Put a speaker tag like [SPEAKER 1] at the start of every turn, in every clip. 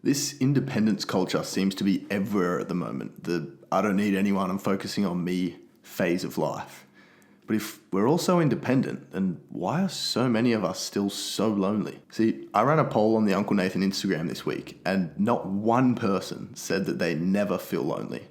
[SPEAKER 1] This independence culture seems to be everywhere at the moment. The I don't need anyone, I'm focusing on me phase of life. But if we're all so independent, then why are so many of us still so lonely? See, I ran a poll on the Uncle Nathan Instagram this week, and not one person said that they never feel lonely.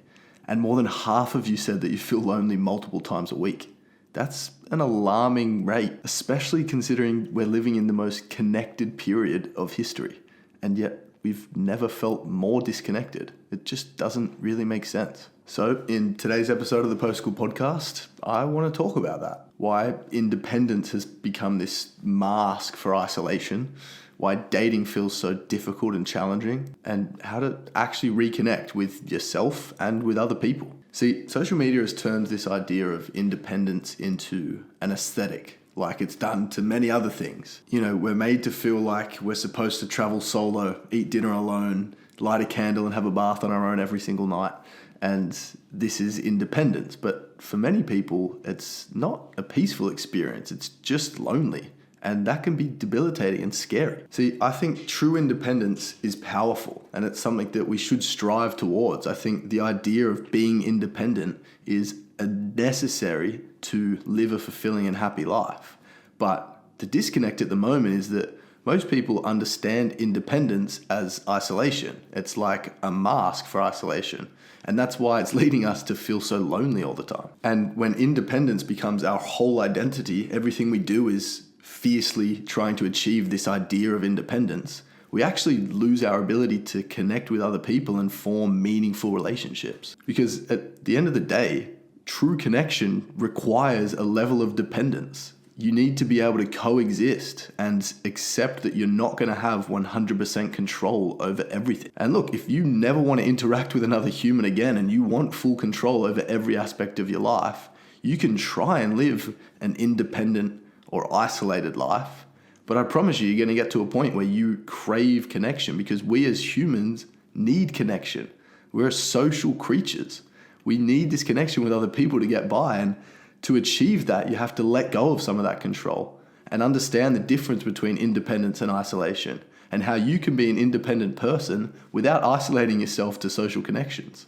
[SPEAKER 1] And more than half of you said that you feel lonely multiple times a week. That's an alarming rate, especially considering we're living in the most connected period of history. And yet, we've never felt more disconnected. It just doesn't really make sense. So in today's episode of the Post School Podcast, I want to talk about that. Why independence has become this mask for isolation, why dating feels so difficult and challenging, and how to actually reconnect with yourself and with other people. See, social media has turned this idea of independence into an aesthetic, like it's done to many other things. You know, we're made to feel like we're supposed to travel solo, eat dinner alone, light a candle and have a bath on our own every single night. And this is independence. But for many people, it's not a peaceful experience. It's just lonely. And that can be debilitating and scary. See, I think true independence is powerful, and it's something that we should strive towards. I think the idea of being independent is necessary to live a fulfilling and happy life. But the disconnect at the moment is that most people understand independence as isolation. It's like a mask for isolation. And that's why it's leading us to feel so lonely all the time. And when independence becomes our whole identity, everything we do is fiercely trying to achieve this idea of independence, we actually lose our ability to connect with other people and form meaningful relationships. Because at the end of the day, true connection requires a level of dependence. You need to be able to coexist and accept that you're not going to have 100% control over everything. And look, if you never want to interact with another human again and you want full control over every aspect of your life, you can try and live an independent or isolated life. But I promise you're going to get to a point where you crave connection, because we as humans need connection. We're social creatures. We need this connection with other people to get by, and to achieve that, you have to let go of some of that control and understand the difference between independence and isolation, and how you can be an independent person without isolating yourself to social connections.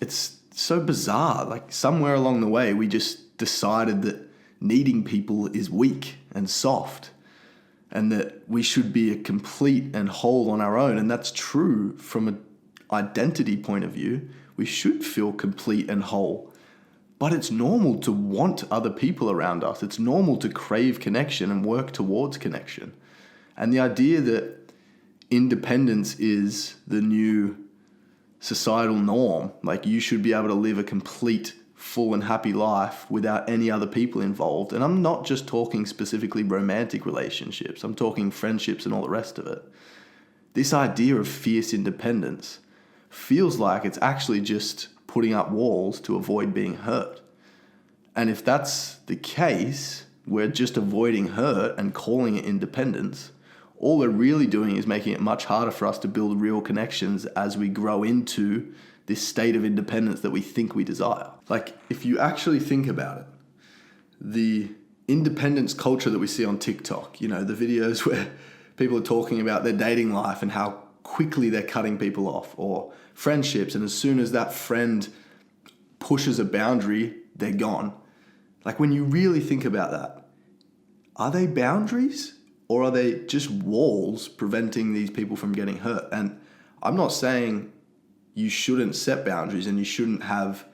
[SPEAKER 1] It's so bizarre. Like somewhere along the way, we just decided that needing people is weak and soft, and that we should be a complete and whole on our own. And that's true from an identity point of view. We should feel complete and whole. But it's normal to want other people around us. It's normal to crave connection and work towards connection. And the idea that independence is the new societal norm, like you should be able to live a complete, full and happy life without any other people involved. And I'm not just talking specifically romantic relationships. I'm talking friendships and all the rest of it. This idea of fierce independence feels like it's actually just putting up walls to avoid being hurt. And if that's the case, we're just avoiding hurt and calling it independence. All we're really doing is making it much harder for us to build real connections as we grow into this state of independence that we think we desire. Like, if you actually think about it, the independence culture that we see on TikTok, you know, the videos where people are talking about their dating life and how quickly they're cutting people off, or friendships, and as soon as that friend pushes a boundary, they're gone. Like, when you really think about that, are they boundaries or are they just walls preventing these people from getting hurt? And I'm not saying you shouldn't set boundaries and you shouldn't have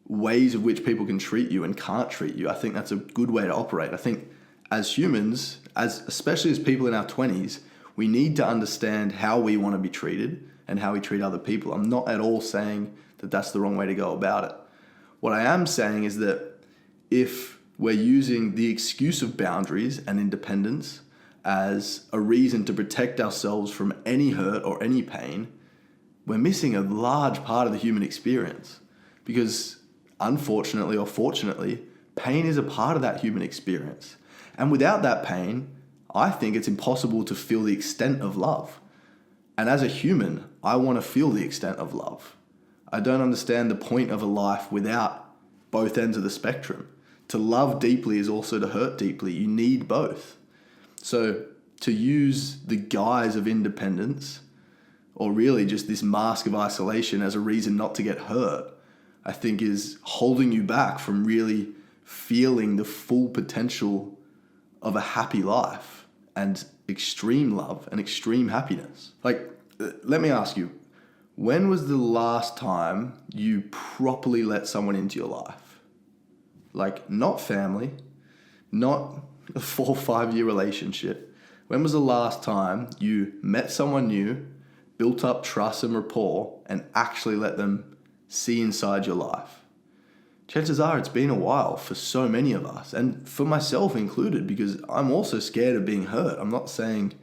[SPEAKER 1] ways of which people can treat you and can't treat you. I think that's a good way to operate. I think as humans, especially as people in our 20s, we need to understand how we want to be treated and how we treat other people. I'm not at all saying that that's the wrong way to go about it. What I am saying is that if we're using the excuse of boundaries and independence as a reason to protect ourselves from any hurt or any pain, we're missing a large part of the human experience. Because unfortunately or fortunately, pain is a part of that human experience. And without that pain, I think it's impossible to feel the extent of love. And as a human, I want to feel the extent of love. I don't understand the point of a life without both ends of the spectrum. To love deeply is also to hurt deeply. You need both. So to use the guise of independence or really just this mask of isolation as a reason not to get hurt, I think is holding you back from really feeling the full potential of a happy life and extreme love and extreme happiness. Like, let me ask you, when was the last time you properly let someone into your life? Like, not family, not a 4 or 5 year relationship. When was the last time you met someone new, built up trust and rapport, and actually let them see inside your life? Chances are it's been a while for so many of us, and for myself included, because I'm also scared of being hurt. I'm not saying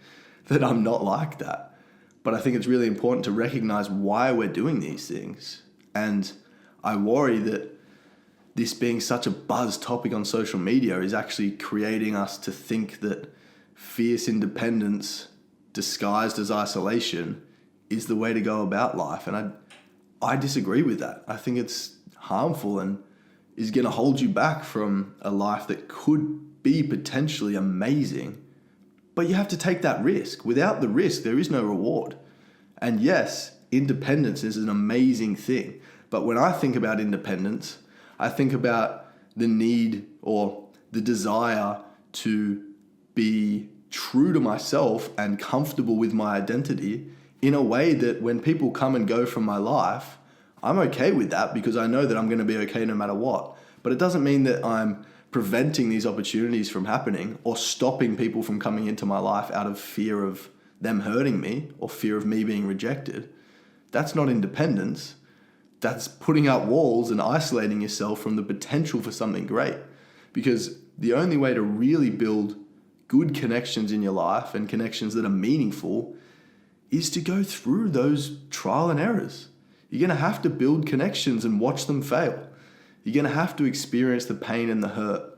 [SPEAKER 1] that I'm not like that, but I think it's really important to recognize why we're doing these things. And I worry that this being such a buzz topic on social media is actually creating us to think that fierce independence disguised as isolation is the way to go about life. And I disagree with that. I think it's harmful and is going to hold you back from a life that could be potentially amazing. But you have to take that risk. Without the risk, there is no reward. And yes, independence is an amazing thing. But when I think about independence, I think about the need or the desire to be true to myself and comfortable with my identity in a way that when people come and go from my life, I'm okay with that because I know that I'm going to be okay no matter what. But it doesn't mean that I'm preventing these opportunities from happening or stopping people from coming into my life out of fear of them hurting me or fear of me being rejected. That's not independence. That's putting up walls and isolating yourself from the potential for something great. Because the only way to really build good connections in your life and connections that are meaningful is to go through those trial and errors. You're going to have to build connections and watch them fail. You're going to have to experience the pain and the hurt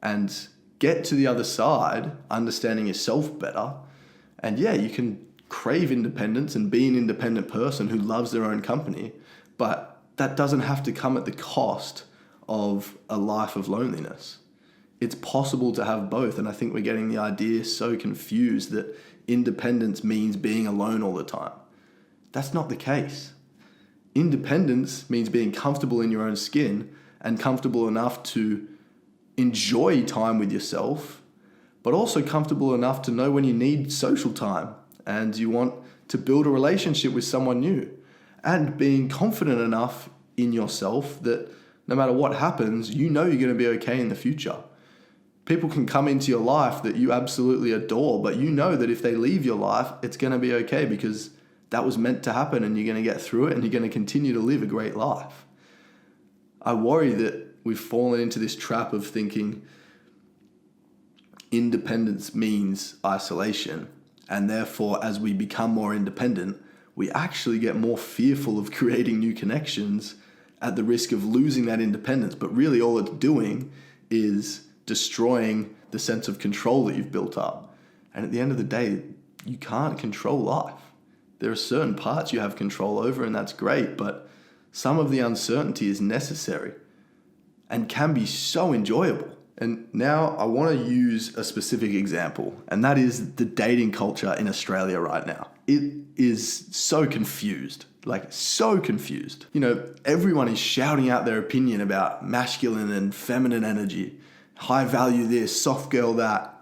[SPEAKER 1] and get to the other side, understanding yourself better. And yeah, you can crave independence and be an independent person who loves their own company, but that doesn't have to come at the cost of a life of loneliness. It's possible to have both, and I think we're getting the idea so confused that independence means being alone all the time. That's not the case. Independence means being comfortable in your own skin and comfortable enough to enjoy time with yourself, but also comfortable enough to know when you need social time and you want to build a relationship with someone new, and being confident enough in yourself that no matter what happens, you know you're going to be okay in the future. People can come into your life that you absolutely adore, but you know that if they leave your life, it's going to be okay because that was meant to happen and you're going to get through it and you're going to continue to live a great life. I worry that we've fallen into this trap of thinking independence means isolation, and therefore as we become more independent, we actually get more fearful of creating new connections at the risk of losing that independence. But really all it's doing is destroying the sense of control that you've built up. And at the end of the day, you can't control life. There are certain parts you have control over, and that's great, but some of the uncertainty is necessary and can be so enjoyable. And now I want to use a specific example, and that is the dating culture in Australia right now. It is so confused, like so confused. You know, everyone is shouting out their opinion about masculine and feminine energy, high value this, soft girl that.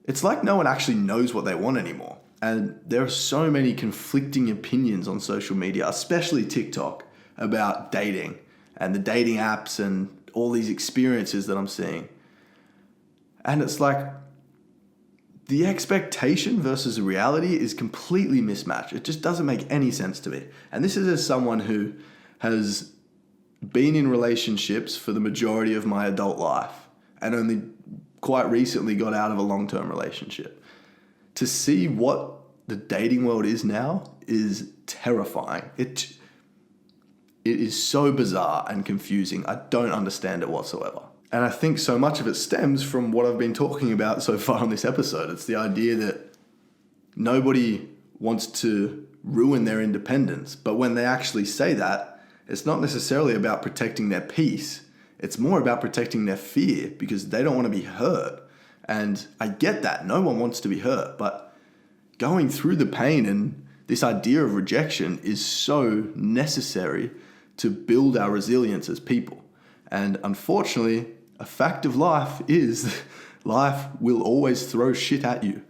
[SPEAKER 1] It's like no one actually knows what they want anymore. And there are so many conflicting opinions on social media, especially TikTok, about dating and the dating apps and all these experiences that I'm seeing. And it's like the expectation versus the reality is completely mismatched. It just doesn't make any sense to me. And this is as someone who has been in relationships for the majority of my adult life and only quite recently got out of a long-term relationship. To see what the dating world is now is terrifying. It is so bizarre and confusing. I don't understand it whatsoever. And I think so much of it stems from what I've been talking about so far on this episode. It's the idea that nobody wants to ruin their independence. But when they actually say that, it's not necessarily about protecting their peace. It's more about protecting their fear because they don't want to be hurt. And I get that. No one wants to be hurt. But going through the pain and this idea of rejection is so necessary to build our resilience as people. And unfortunately, a fact of life is life will always throw shit at you.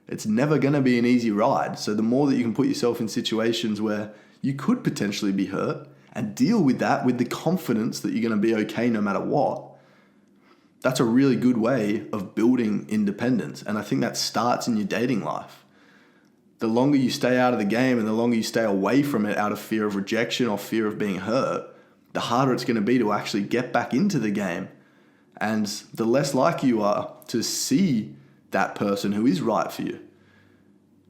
[SPEAKER 1] It's never going to be an easy ride. So the more that you can put yourself in situations where you could potentially be hurt and deal with that with the confidence that you're going to be okay no matter what, that's a really good way of building independence. And I think that starts in your dating life. The longer you stay out of the game and the longer you stay away from it out of fear of rejection or fear of being hurt, the harder it's going to be to actually get back into the game. And the less likely you are to see that person who is right for you.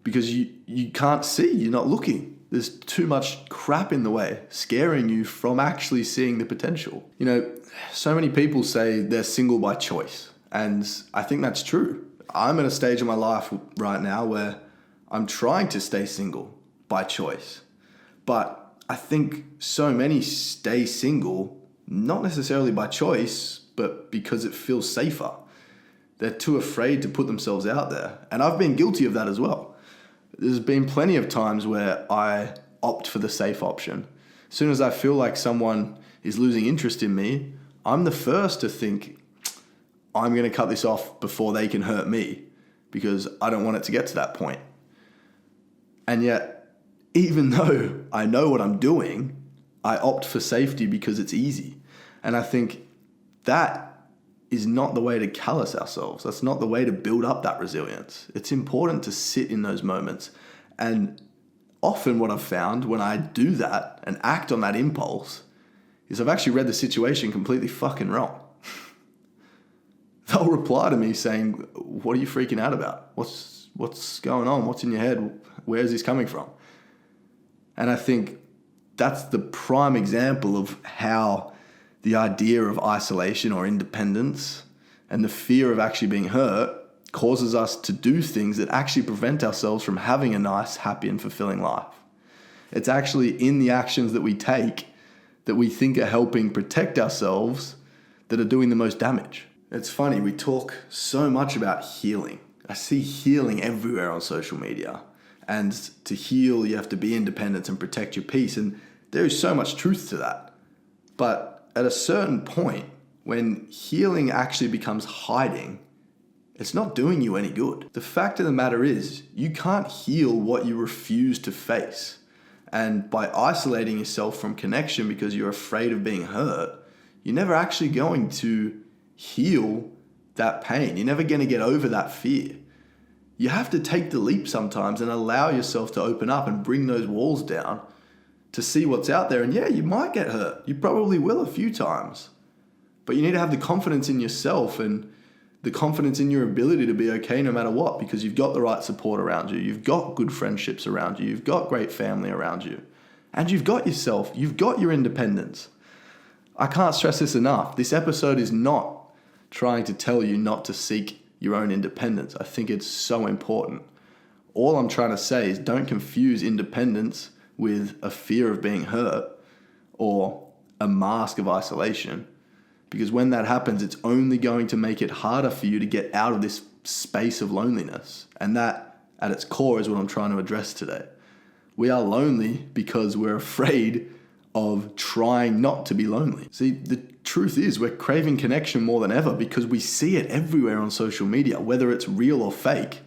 [SPEAKER 1] Because you can't see, you're not looking. There's too much crap in the way, scaring you from actually seeing the potential. You know, so many people say they're single by choice. And I think that's true. I'm at a stage in my life right now where I'm trying to stay single by choice. But I think so many stay single, not necessarily by choice, but because it feels safer. They're too afraid to put themselves out there. And I've been guilty of that as well. There's been plenty of times where I opt for the safe option. As soon as I feel like someone is losing interest in me, I'm the first to think, I'm going to cut this off before they can hurt me, because I don't want it to get to that point. And yet, even though I know what I'm doing, I opt for safety because it's easy. And I think that is not the way to callous ourselves. That's not the way to build up that resilience. It's important to sit in those moments. And often what I've found when I do that and act on that impulse is I've actually read the situation completely fucking wrong. They'll reply to me saying, what are you freaking out about? What's going on? What's in your head? Where is this coming from? And I think that's the prime example of how the idea of isolation or independence and the fear of actually being hurt causes us to do things that actually prevent ourselves from having a nice, happy, and fulfilling life. It's actually in the actions that we take that we think are helping protect ourselves that are doing the most damage. It's funny, we talk so much about healing. I see healing everywhere on social media. And to heal, you have to be independent and protect your peace. And there is so much truth to that. But at a certain point, when healing actually becomes hiding, it's not doing you any good. The fact of the matter is, you can't heal what you refuse to face. And by isolating yourself from connection because you're afraid of being hurt, you're never actually going to heal that pain. You're never going to get over that fear. You have to take the leap sometimes and allow yourself to open up and bring those walls down to see what's out there. And yeah, you might get hurt. You probably will a few times. But you need to have the confidence in yourself and the confidence in your ability to be okay no matter what, because you've got the right support around you. You've got good friendships around you. You've got great family around you. And you've got yourself. You've got your independence. I can't stress this enough. This episode is not trying to tell you not to seek your own independence. I think it's so important. All I'm trying to say is don't confuse independence with a fear of being hurt or a mask of isolation. Because when that happens, it's only going to make it harder for you to get out of this space of loneliness. And that, at its core, is what I'm trying to address today. We are lonely because we're afraid of trying not to be lonely. See, the truth is we're craving connection more than ever because we see it everywhere on social media, whether it's real or fake.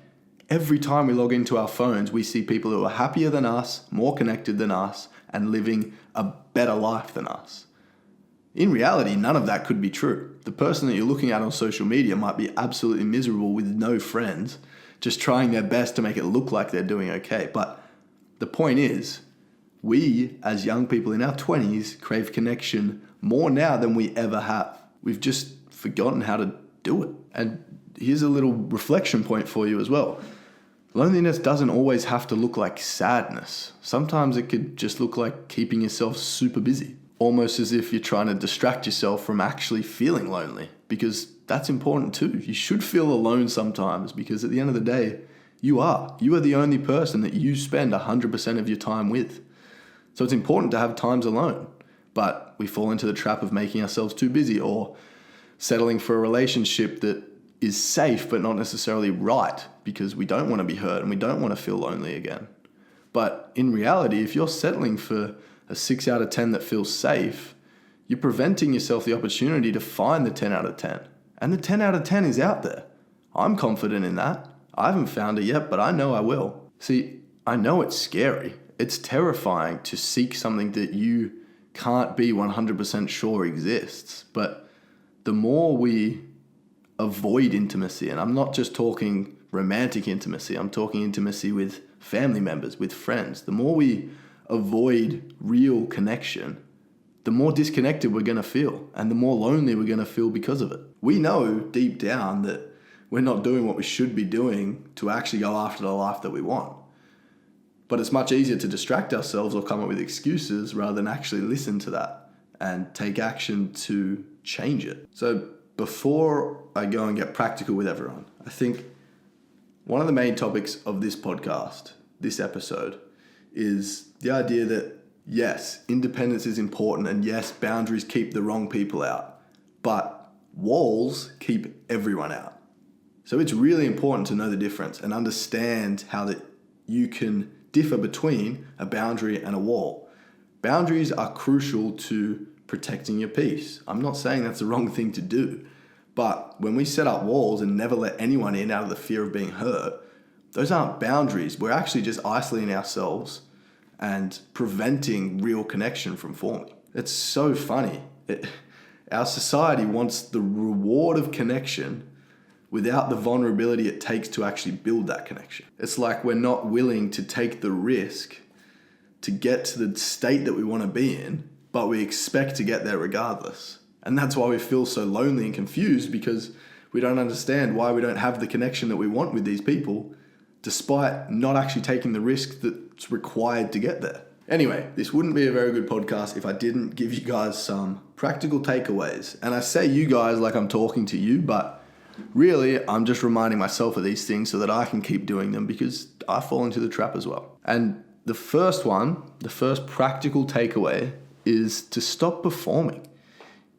[SPEAKER 1] Every time we log into our phones, we see people who are happier than us, more connected than us, and living a better life than us. In reality, none of that could be true. The person that you're looking at on social media might be absolutely miserable with no friends, just trying their best to make it look like they're doing okay. But the point is, we, as young people in our 20s, crave connection more now than we ever have. We've just forgotten how to do it. And here's a little reflection point for you as well. Loneliness doesn't always have to look like sadness. Sometimes it could just look like keeping yourself super busy, almost as if you're trying to distract yourself from actually feeling lonely, because that's important too. You should feel alone sometimes, because at the end of the day, you are the only person that you spend 100% of your time with. So it's important to have times alone, but we fall into the trap of making ourselves too busy or settling for a relationship that is safe but not necessarily right, because we don't want to be hurt and we don't want to feel lonely again. But in reality, if you're settling for a 6 out of 10 that feels safe, you're preventing yourself the opportunity to find the 10 out of 10. And the 10 out of 10 is out there. I'm confident in that. I haven't found it yet, but I know I will. See, I know it's scary. It's terrifying to seek something that you can't be 100% sure exists. But the more we avoid intimacy, and I'm not just talking romantic intimacy, I'm talking intimacy with family members, with friends. The more we avoid real connection, the more disconnected we're going to feel and the more lonely we're going to feel because of it. We know deep down that we're not doing what we should be doing to actually go after the life that we want. But it's much easier to distract ourselves or come up with excuses rather than actually listen to that and take action to change it. So before I go and get practical with everyone, I think one of the main topics of this podcast, this episode, is the idea that yes, independence is important, and yes, boundaries keep the wrong people out, but walls keep everyone out. So it's really important to know the difference and understand how that you can differ between a boundary and a wall. Boundaries are crucial to protecting your peace. I'm not saying that's the wrong thing to do, but when we set up walls and never let anyone in out of the fear of being hurt, those aren't boundaries. We're actually just isolating ourselves and preventing real connection from forming. It's so funny. Our society wants the reward of connection without the vulnerability it takes to actually build that connection. It's like we're not willing to take the risk to get to the state that we want to be in, but we expect to get there regardless. And that's why we feel so lonely and confused, because we don't understand why we don't have the connection that we want with these people, despite not actually taking the risk that's required to get there. Anyway, this wouldn't be a very good podcast if I didn't give you guys some practical takeaways. And I say you guys like I'm talking to you, but really I'm just reminding myself of these things so that I can keep doing them, because I fall into the trap as well. And the first practical takeaway is to stop performing.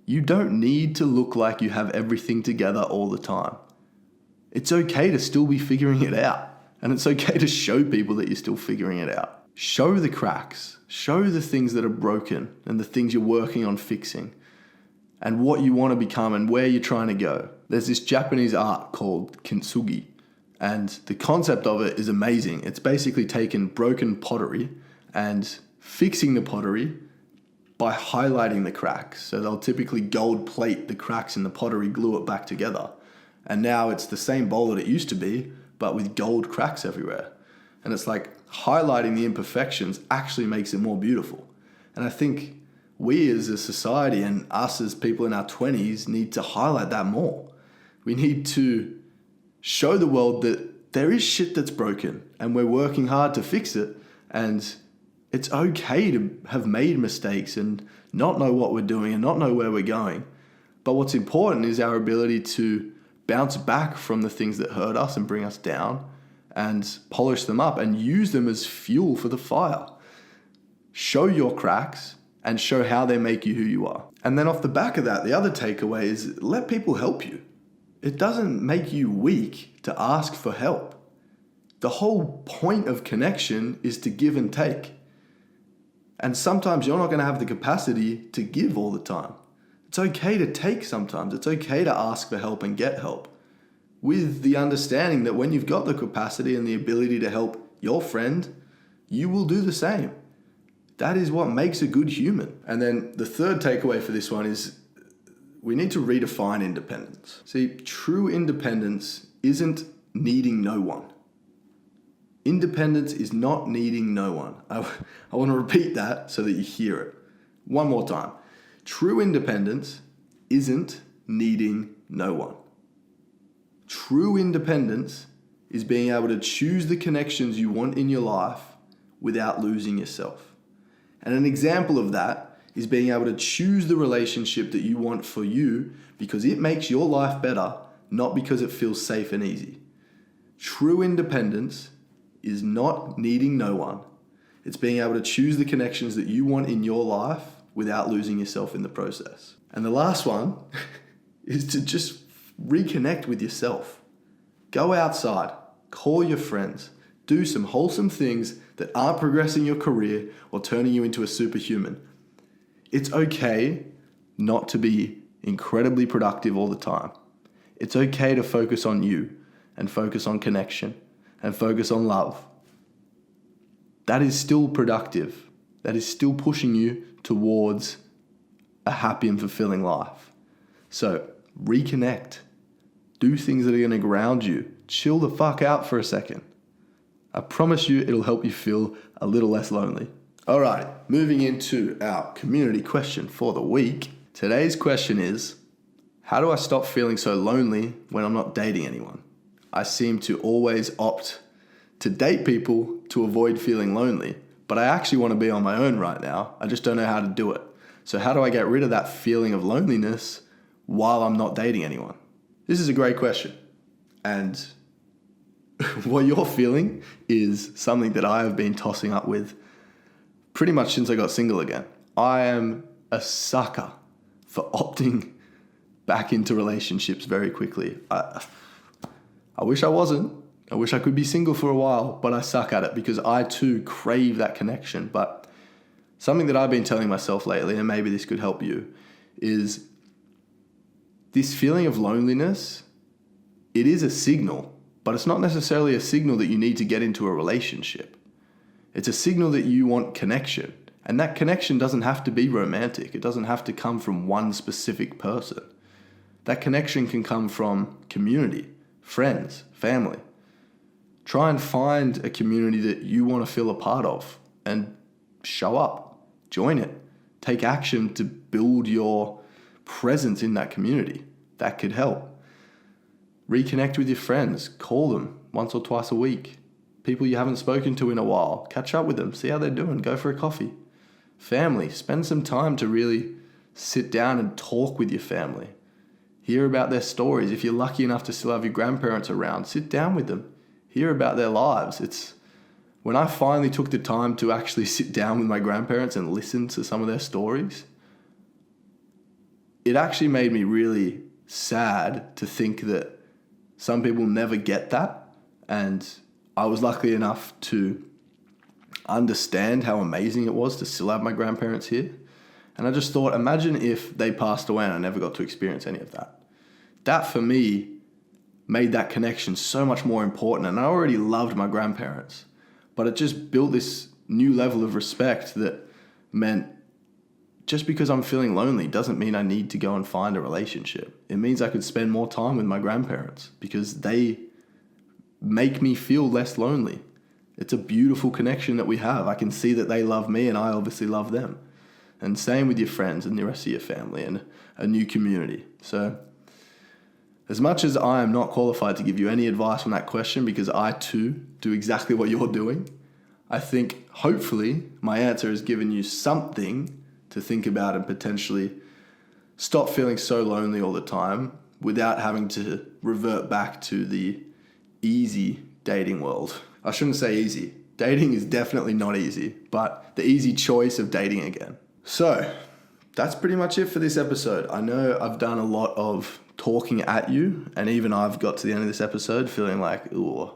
[SPEAKER 1] You don't need to look like you have everything together all the time. It's okay to still be figuring it out. And it's okay to show people that you're still figuring it out. Show the cracks. Show the things that are broken and the things you're working on fixing and what you want to become and where you're trying to go. There's this Japanese art called kintsugi, and the concept of it is amazing. It's basically taking broken pottery and fixing the pottery by highlighting the cracks. So they'll typically gold plate the cracks in the pottery, glue it back together. And now it's the same bowl that it used to be, but with gold cracks everywhere. And it's like highlighting the imperfections actually makes it more beautiful. And I think we as a society and us as people in our 20s need to highlight that more. We need to show the world that there is shit that's broken and we're working hard to fix it. And it's okay to have made mistakes and not know what we're doing and not know where we're going. But what's important is our ability to bounce back from the things that hurt us and bring us down and polish them up and use them as fuel for the fire. Show your cracks and show how they make you who you are. And then off the back of that, the other takeaway is let people help you. It doesn't make you weak to ask for help. The whole point of connection is to give and take. And sometimes you're not going to have the capacity to give all the time. It's okay to take sometimes. It's okay to ask for help and get help, with the understanding that when you've got the capacity and the ability to help your friend, you will do the same. That is what makes a good human. And then the third takeaway for this one is we need to redefine independence. See, true independence isn't needing no one. Independence is not needing no one. I want to repeat that so that you hear it. One more time. True independence isn't needing no one. True independence is being able to choose the connections you want in your life without losing yourself. And an example of that is being able to choose the relationship that you want for you because it makes your life better, not because it feels safe and easy. True independence is not needing no one. It's being able to choose the connections that you want in your life without losing yourself in the process. And the last one is to just reconnect with yourself. Go outside, call your friends, Do some wholesome things that aren't progressing your career or turning you into a superhuman. It's okay not to be incredibly productive all the time. It's okay to focus on you and focus on connection and focus on love. That is still productive. That is still pushing you towards a happy and fulfilling life. So reconnect. Do things that are going to ground you. Chill the fuck out for a second. I promise you it'll help you feel a little less lonely. All right, moving into our community question for the week. Today's question is, how do I stop feeling so lonely when I'm not dating anyone? I seem to always opt to date people to avoid feeling lonely, but I actually want to be on my own right now. I just don't know how to do it. So how do I get rid of that feeling of loneliness while I'm not dating anyone? This is a great question. And what you're feeling is something that I have been tossing up with pretty much since I got single again. I am a sucker for opting back into relationships very quickly. I wish I wasn't. I wish I could be single for a while, but I suck at it because I too crave that connection. But something that I've been telling myself lately, and maybe this could help you, is this feeling of loneliness, it is a signal, but it's not necessarily a signal that you need to get into a relationship. It's a signal that you want connection. And that connection doesn't have to be romantic. It doesn't have to come from one specific person. That connection can come from community, friends, family. Try and find a community that you want to feel a part of and show up, join it, take action to build your presence in that community. That could help. Reconnect with your friends, call them once or twice a week. People you haven't spoken to in a while, catch up with them, see how they're doing, go for a coffee. Family, spend some time to really sit down and talk with your family. Hear about their stories. If you're lucky enough to still have your grandparents around, sit down with them. Hear about their lives. It's when I finally took the time to actually sit down with my grandparents and listen to some of their stories, it actually made me really sad to think that some people never get that. And I was lucky enough to understand how amazing it was to still have my grandparents here. And I just thought, imagine if they passed away and I never got to experience any of that. That for me made that connection so much more important. And I already loved my grandparents, but it just built this new level of respect that meant just because I'm feeling lonely doesn't mean I need to go and find a relationship. It means I could spend more time with my grandparents because they make me feel less lonely. It's a beautiful connection that we have. I can see that they love me and I obviously love them. And same with your friends and the rest of your family and a new community. So as much as I am not qualified to give you any advice on that question because I too do exactly what you're doing, I think hopefully my answer has given you something to think about and potentially stop feeling so lonely all the time without having to revert back to the easy dating world. I shouldn't say easy. Dating is definitely not easy, but the easy choice of dating again. So that's pretty much it for this episode. I know I've done a lot of talking at you, and even I've got to the end of this episode feeling like, ooh,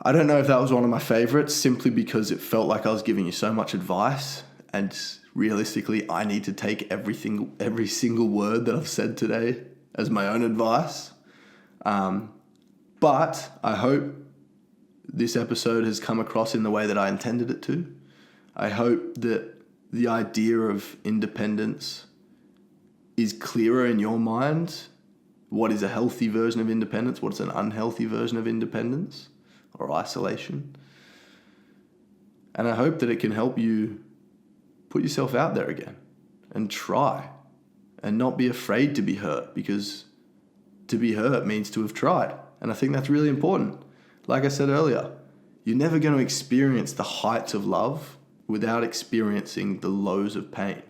[SPEAKER 1] I don't know if that was one of my favorites simply because it felt like I was giving you so much advice, and realistically, I need to take every single word that I've said today as my own advice. But I hope this episode has come across in the way that I intended it to. I hope that the idea of independence is clearer in your mind. What is a healthy version of independence? What is an unhealthy version of independence or isolation? And I hope that it can help you put yourself out there again and try and not be afraid to be hurt, because to be hurt means to have tried. And I think that's really important. Like I said earlier, you're never going to experience the heights of love without experiencing the lows of pain.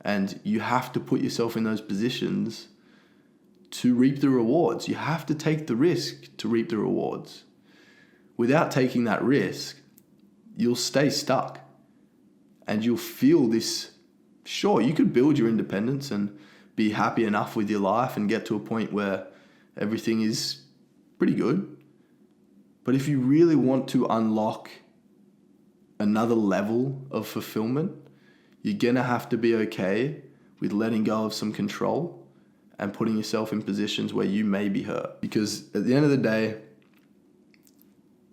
[SPEAKER 1] And you have to put yourself in those positions to reap the rewards. You have to take the risk to reap the rewards. Without taking that risk, you'll stay stuck. And you'll feel this, sure, you could build your independence and be happy enough with your life and get to a point where everything is pretty good. But if you really want to unlock another level of fulfillment, you're going to have to be okay with letting go of some control and putting yourself in positions where you may be hurt. Because at the end of the day,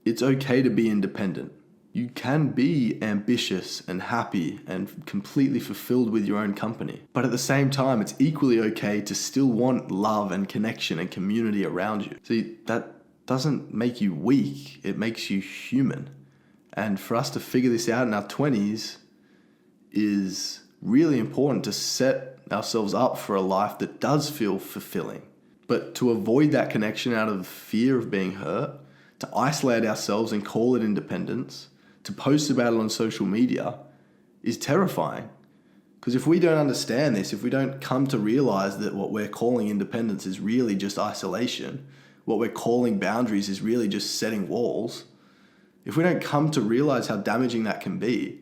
[SPEAKER 1] it's okay to be independent. You can be ambitious and happy and completely fulfilled with your own company. But at the same time, it's equally okay to still want love and connection and community around you. See, that doesn't make you weak. It makes you human. And for us to figure this out in our 20s is really important to set ourselves up for a life that does feel fulfilling. But to avoid that connection out of fear of being hurt, to isolate ourselves and call it independence, to post about it on social media is terrifying. Because if we don't understand this, if we don't come to realize that what we're calling independence is really just isolation, what we're calling boundaries is really just setting walls, if we don't come to realize how damaging that can be,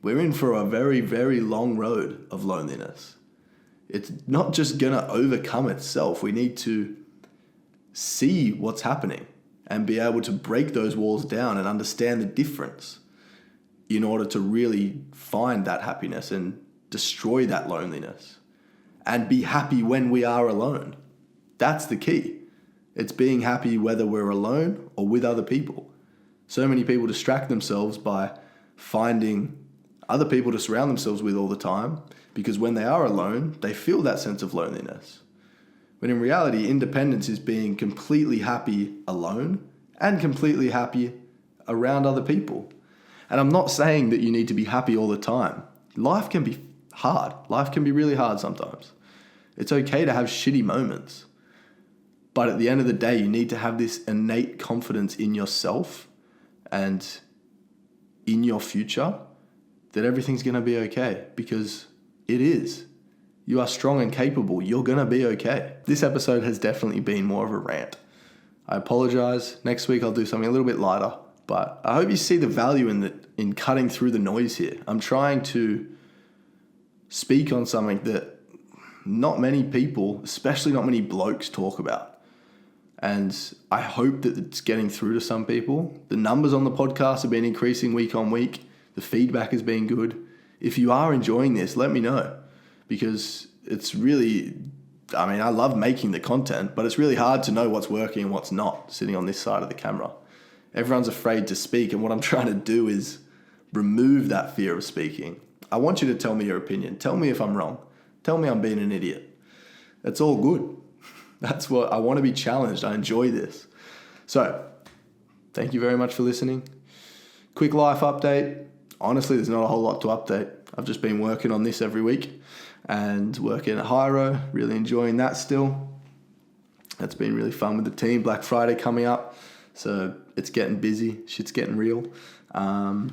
[SPEAKER 1] we're in for a very, very long road of loneliness. It's not just going to overcome itself. We need to see what's happening and be able to break those walls down and understand the difference in order to really find that happiness and destroy that loneliness and be happy when we are alone. That's the key. It's being happy whether we're alone or with other people. So many people distract themselves by finding other people to surround themselves with all the time because when they are alone, they feel that sense of loneliness. When in reality, independence is being completely happy alone and completely happy around other people. And I'm not saying that you need to be happy all the time. Life can be hard. Life can be really hard sometimes. It's okay to have shitty moments. But at the end of the day, you need to have this innate confidence in yourself and in your future that everything's going to be okay, because it is. You are strong and capable. You're going to be okay. This episode has definitely been more of a rant. I apologize. Next week I'll do something a little bit lighter, but I hope you see the value in cutting through the noise here. I'm trying to speak on something that not many people, especially not many blokes, talk about. And I hope that it's getting through to some people. The numbers on the podcast have been increasing week on week. The feedback has been good. If you are enjoying this, let me know. Because it's really, I love making the content, but it's really hard to know what's working and what's not sitting on this side of the camera. Everyone's afraid to speak, and what I'm trying to do is remove that fear of speaking. I want you to tell me your opinion. Tell me if I'm wrong. Tell me I'm being an idiot. It's all good. That's what I want to be challenged. I enjoy this. So, thank you very much for listening. Quick life update. Honestly, there's not a whole lot to update. I've just been working on this every week and working at Hyro, really enjoying that still. That's been really fun with the team. Black Friday coming up, so it's getting busy. Shit's getting real. In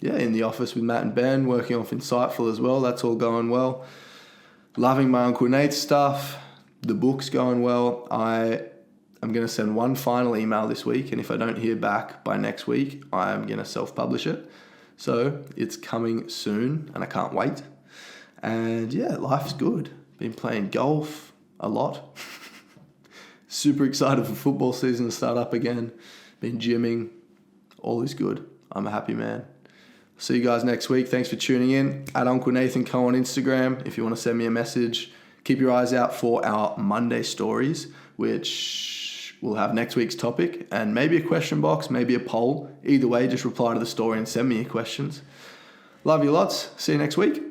[SPEAKER 1] the office with Matt and Ben, working off Insightful as well. That's all going well. Loving my Uncle Nate's stuff. The book's going well. I'm going to send one final email this week, and if I don't hear back by next week, I'm going to self-publish it. So it's coming soon, and I can't wait. And yeah, life's good. Been playing golf a lot. Super excited for football season to start up again. Been gymming. All is good. I'm a happy man. See you guys next week. Thanks for tuning in. At Uncle Nathan Co on Instagram if you want to send me a message. Keep your eyes out for our Monday stories, which will have next week's topic and maybe a question box, maybe a poll. Either way, just reply to the story and send me your questions. Love you lots. See you next week.